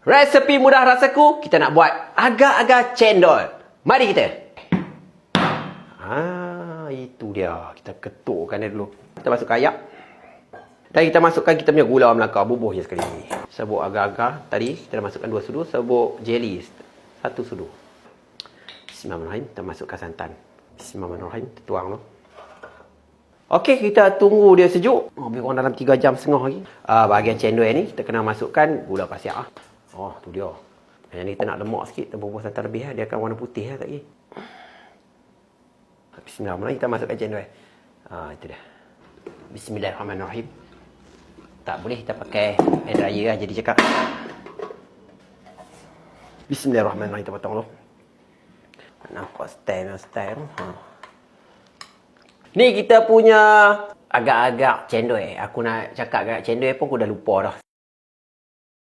Resepi mudah rasaku, kita nak buat agar-agar cendol. Mari kita. Itu dia. Kita ketukkan dia dulu. Kita masukkan ayak. Dan kita masukkan kita punya gula Melaka. Bubuh je sekali. Serbuk agar-agar. Tadi kita dah masukkan 2 sudu. Serbuk jelly 1 sudu. Bismillahirrahmanirrahim. Kita masukkan santan. Bismillahirrahmanirrahim. Kita tuang dulu. Okey, kita tunggu dia sejuk. Lebih kurang dalam 3 jam setengah lagi. Bahagian cendol ni kita kena masukkan gula pasir. Oh, tu dia. Yang ni kita nak lemak sikit. Kita bubuh santan lebih. Dia akan warna putih tak lagi. Bismillahirrahmanirrahim. Kita masukkan cendol. Itu dah. Bismillahirrahmanirrahim. Tak boleh kita pakai air dryer lah. Jadi cakap. Bismillahirrahmanirrahim. Kita potong dulu. Nampak style. Ni kita punya agak-agak cendol. Aku nak cakap agak cendol pun aku dah lupa dah.